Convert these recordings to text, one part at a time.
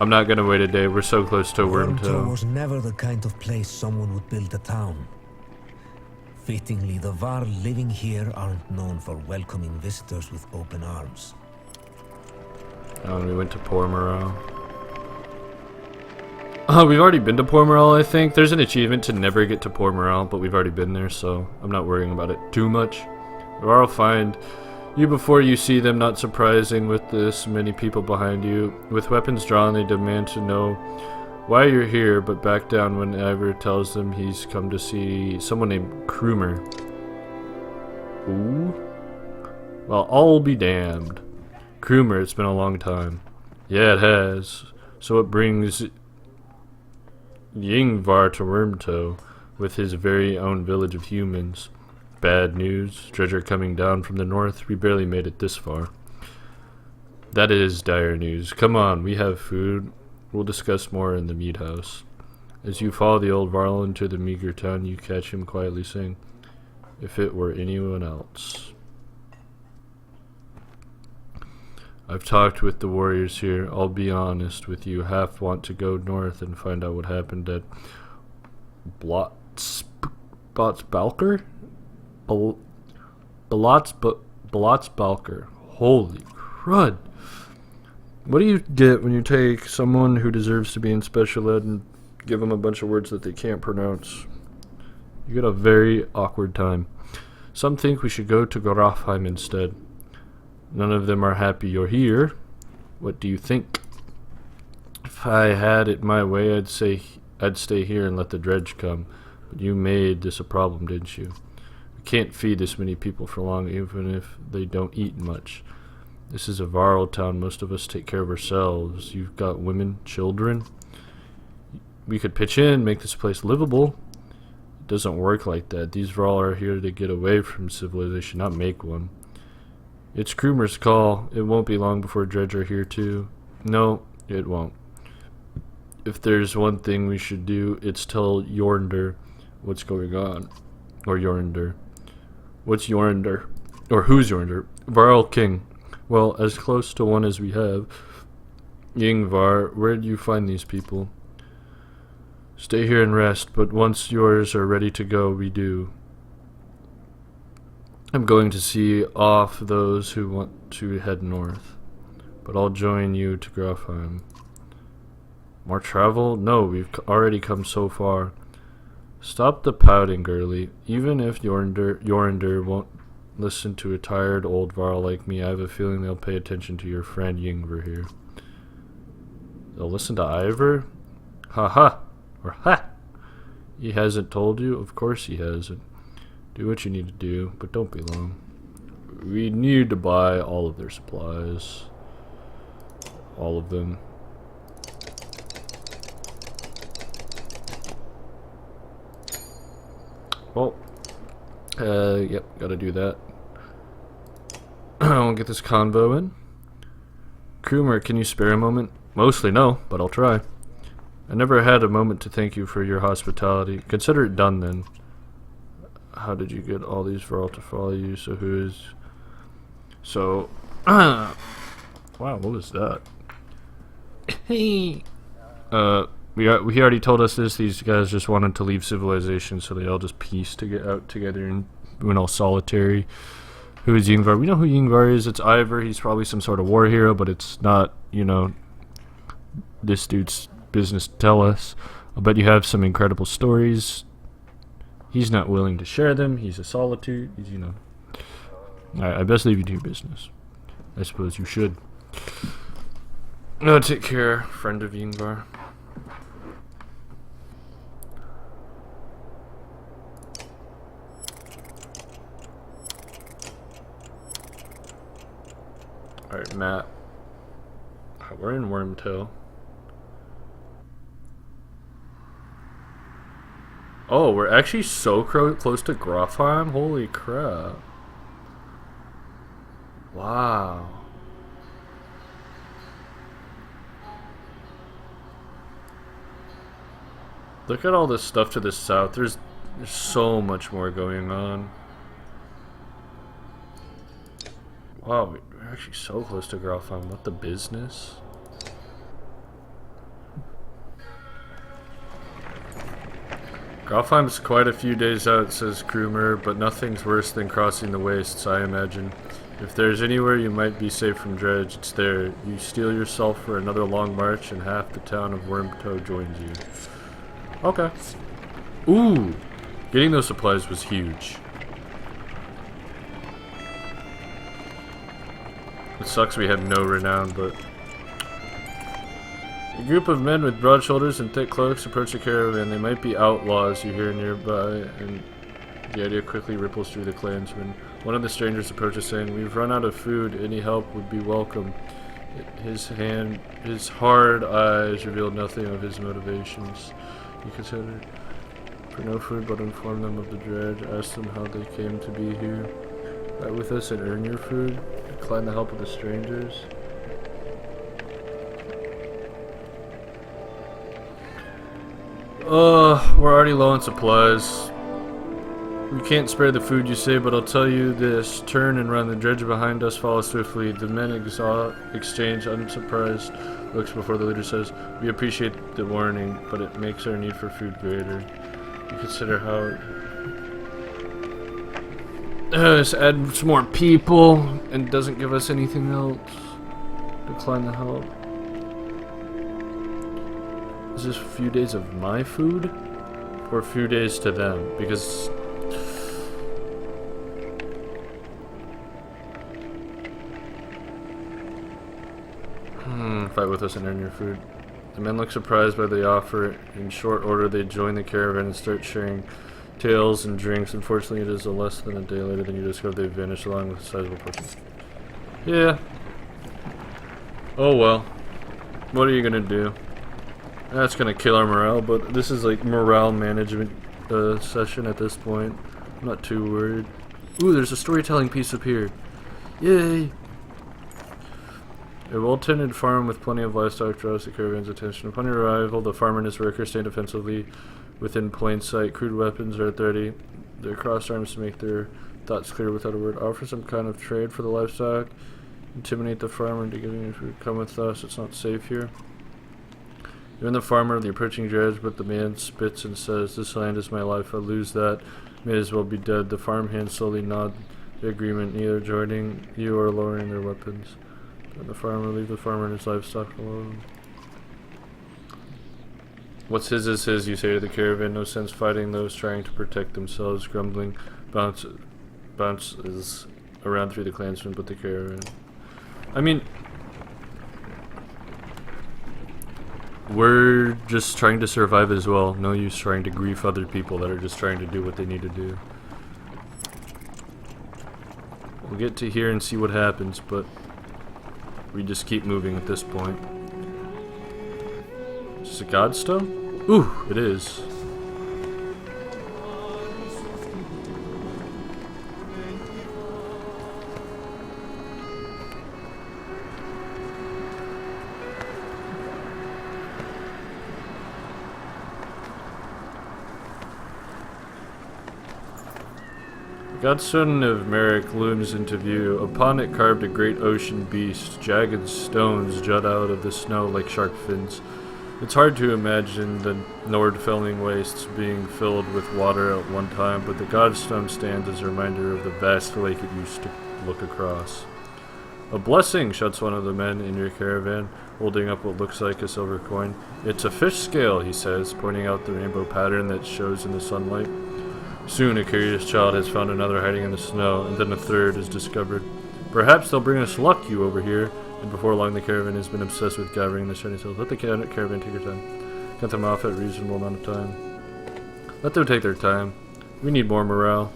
I'm not gonna wait a day. We're so close to Wormtail Wormtail. was never the kind of place someone would build a town. Fittingly, the Var living here aren't known for welcoming visitors with open arms. And we went to Pormoral. Oh, we've already been to Pormoral, I think. There's an achievement to never get to Pormoral, but we've already been there, so I'm not worrying about it too much. Or I'll find you before you see them, not surprising with this many people behind you. With weapons drawn, they demand to know why you're here, but back down when Ivor tells them he's come to see someone named Krumer. Ooh. Well, I'll be damned. Krumer, it's been a long time. Yeah, it has. So it brings Yngvar to Wormtow with his very own village of humans. Bad news. Treasure coming down from the north. We barely made it this far. That is dire news. Come on, we have food. We'll discuss more in the meat house. As you follow the old Varl into the meager town, you catch him quietly saying, "If it were anyone else." I've talked with the warriors here. I'll be honest with you. Half want to go north and find out what happened at Blotsbalker? Blotsbalker. Holy crud. What do you get when you take someone who deserves to be in special ed and give them a bunch of words that they can't pronounce? You get a very awkward time. Some think we should go to Grafheim instead. None of them are happy you're here. What do you think? If I had it my way, I'd say I'd stay here and let the dredge come. But you made this a problem, didn't you? We can't feed this many people for long, even if they don't eat much. This is a Varl town. Most of us take care of ourselves. You've got women, children. We could pitch in, make this place livable. It doesn't work like that. These Varl are here to get away from civilization, not make one. It's Krumer's call. It won't be long before Dredge are here too. No, it won't. If there's one thing we should do, it's tell Jornder what's going on. Or Jornder. What's Jornder? Or who's Jornder? Varl King. Well, as close to one as we have. Yngvar, where do you find these people? Stay here and rest, but once yours are ready to go, we do. I'm going to see off those who want to head north, but I'll join you to Grafheim. More travel? No, we've already come so far. Stop the pouting, girlie. Even if Jornder won't listen to a tired old Varl like me, I have a feeling they'll pay attention to your friend Yngvar here. They'll listen to Ivor? Ha ha! Or ha! He hasn't told you? Of course he hasn't. Do what you need to do, but don't be long. We need to buy all of their supplies. All of them. Well, yep, gotta do that. I'll get this convo in. Krumer, can you spare a moment? Mostly no, but I'll try. I never had a moment to thank you for your hospitality. Consider it done then. How did you get all these Varl to follow you? So who is... So... wow, what was that? Hey! He already told us this. These guys just wanted to leave civilization, so they all just pieced to get out together and went all solitary. Who is Yngvar? We know who Yngvar is. It's Ivor. He's probably some sort of war hero, but it's not, you know, this dude's business to tell us. I bet you have some incredible stories. He's not willing to share them. He's a solitude. He's, you know. I best leave you to your business. I suppose you should. No, take care, friend of Yngvar. Alright, Matt. We're in Wormtail. Oh, we're actually so close to Grafheim? Holy crap. Wow. Look at all this stuff to the south. There's so much more going on. Wow, we're actually so close to Grafheim. What the business? Gotham's quite a few days out, says Krumer, but nothing's worse than crossing the wastes, I imagine. If there's anywhere you might be safe from Dredge, it's there. You steel yourself for another long march, and half the town of Wormtoe joins you. Okay. Ooh! Getting those supplies was huge. It sucks we have no renown, but... A group of men with broad shoulders and thick cloaks approach the caravan. They might be outlaws you hear nearby, and the idea quickly ripples through the clansmen. One of the strangers approaches, saying, "We've run out of food. Any help would be welcome." His hard eyes revealed nothing of his motivations. He considered, "For no food, but inform them of the dredge. Ask them how they came to be here. Ride with us and earn your food. Decline the help of the strangers." We're already low on supplies. We can't spare the food, you say, but I'll tell you this. Turn and run. The dredge behind us follows swiftly. The men exchange unsurprised looks before the leader says, "We appreciate the warning, but it makes our need for food greater. You consider how... Let's add some more people, and doesn't give us anything else. Decline the help." Is this a few days of my food? Or a few days to them? Because... Fight with us and earn your food. The men look surprised by the offer. In short order, they join the caravan and start sharing tales and drinks. Unfortunately, it is less than a day later than you discover they've vanished along with a sizable portion. Yeah. Oh well. What are you gonna do? That's gonna kill our morale, but this is like morale management session at this point. I'm not too worried. Ooh, there's a storytelling piece up here. Yay! A well-tended farm with plenty of livestock draws the caravan's attention. Upon your arrival, the farmer and his workers stand defensively within plain sight. Crude weapons are at the ready. Their crossed arms to make their thoughts clear without a word. Offer some kind of trade for the livestock. Intimidate the farmer into giving you food. Come with us, it's not safe here. You're in the farmer of the approaching dredge, but the man spits and says, "This land is my life. I lose that. May as well be dead." The farmhands slowly nod the agreement, neither joining you or lowering their weapons. Let the farmer leave the farmer and his livestock alone. What's his is his, you say to the caravan. No sense fighting those trying to protect themselves. Grumbling bounces around through the clansmen, but the caravan. I mean, we're just trying to survive as well. No use trying to grief other people that are just trying to do what they need to do. We'll get to here and see what happens, but we just keep moving at this point. Is this a godstone? Ooh, it is. Godstone of Merrick looms into view. Upon it carved a great ocean beast. Jagged stones jut out of the snow like shark fins. It's hard to imagine the Nordfelling wastes being filled with water at one time, but the Godstone stands as a reminder of the vast lake it used to look across. "A blessing," shouts one of the men in your caravan, holding up what looks like a silver coin. "It's a fish scale," he says, pointing out the rainbow pattern that shows in the sunlight. Soon a curious child has found another hiding in the snow, and then a third is discovered. "Perhaps they'll bring us luck, you over here." And before long the caravan has been obsessed with gathering the shiny cells. Let the caravan take your time. Cut them off at a reasonable amount of time. Let them take their time. We need more morale.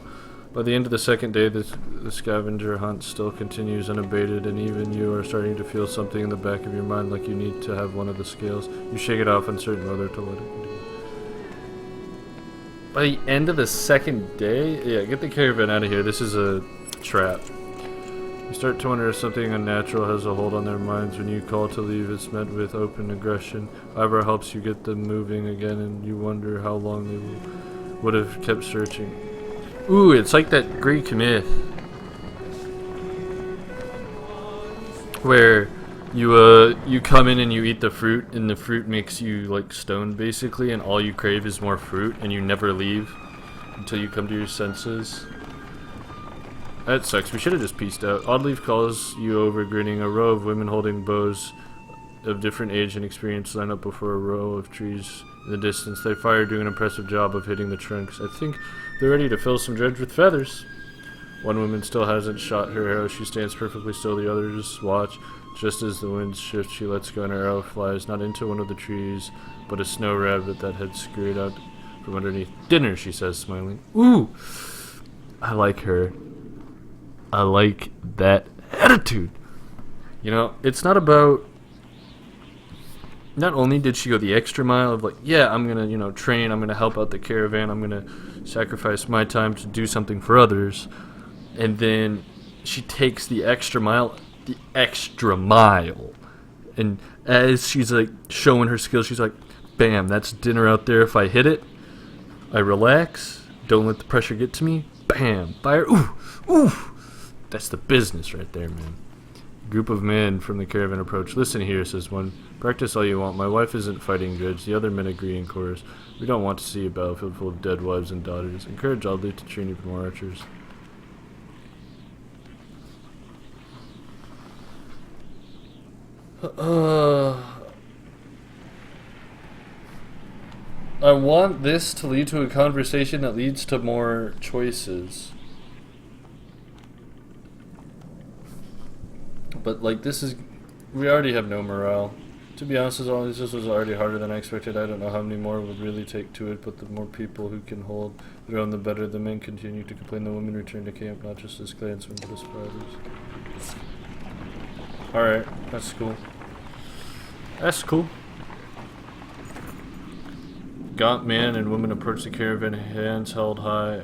By the end of the second day, the scavenger hunt still continues unabated, and even you are starting to feel something in the back of your mind like you need to have one of the scales. You shake it off, uncertain whether to let it continue. By the end of the second day? Yeah, get the caravan out of here. This is a trap. You start to wonder if something unnatural has a hold on their minds. When you call to leave, it's met with open aggression. However, it helps you get them moving again, and you wonder how long they would have kept searching. Ooh, it's like that Greek myth where You come in and you eat the fruit, and the fruit makes you like stoned basically, and all you crave is more fruit, and you never leave until you come to your senses. That sucks. We should have just pieced out. Oddleaf calls you over, grinning. A row of women holding bows of different age and experience line up before a row of trees in the distance. They fire, doing an impressive job of hitting the trunks. I think they're ready to fill some dredge with feathers. One woman still hasn't shot her arrow. She stands perfectly still. The others watch. Just as the wind shifts, she lets go and her arrow flies not into one of the trees, but a snow rabbit that had scurried out from underneath. Dinner, she says, smiling. Ooh! I like her. I like that attitude. You know, it's not about... Not only did she go the extra mile of like, yeah, I'm going to, train, I'm going to help out the caravan, I'm going to sacrifice my time to do something for others, and then she takes the extra mile, and as she's like showing her skills, she's like, bam, that's dinner out there. If I hit it, I relax, don't let the pressure get to me, bam, fire, ooh, that's the business right there, man. A group of men from the caravan approach. Listen here, says one. Practice all you want. My wife isn't fighting good. The other men agree in chorus. We don't want to see a battlefield full of dead wives and daughters. Encourage Audley to train even more archers. I want this to lead to a conversation that leads to more choices. But like we already have no morale. To be honest, this was already harder than I expected. I don't know how many more would really take to it, but the more people who can hold their own, the better. The men continue to complain. The women return to camp, not just as clansmen, but as fathers. Alright, that's cool. That's cool. Gaunt man and woman approach the caravan, hands held high.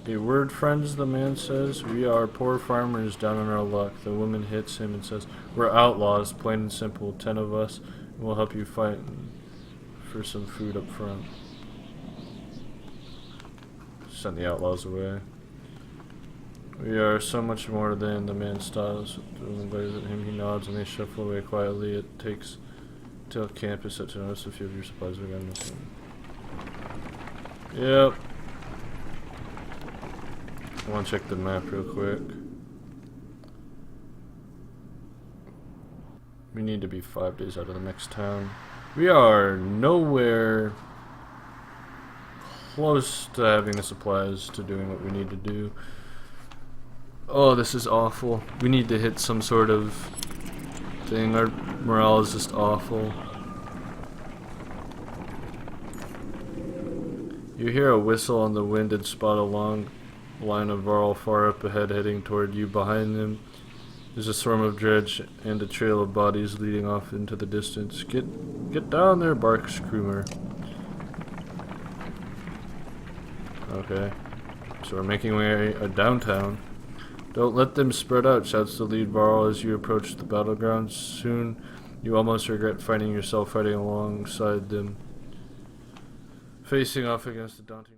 A word, friends, the man says. We are poor farmers down on our luck. The woman hits him and says, we're outlaws, plain and simple, 10 of us, and we'll help you fight for some food up front. Send the outlaws away. We are so much more than, the man stops. The woman glares at him, he nods, and they shuffle away quietly. It takes till camp is set to notice a few of your supplies are gone missing. Yep. I want to check the map real quick. We need to be 5 days out of the next town. We are nowhere close to having the supplies to doing what we need to do. Oh, this is awful. We need to hit some sort of thing. Our morale is just awful. You hear a whistle on the wind and spot a long line of Varl far up ahead heading toward you. Behind them is a swarm of dredge and a trail of bodies leading off into the distance. Get down there, barks Krumer. Okay, so we're making way downtown. Don't let them spread out, shouts the lead Varl as you approach the battlegrounds. Soon you almost regret finding yourself fighting alongside them, facing off against the daunting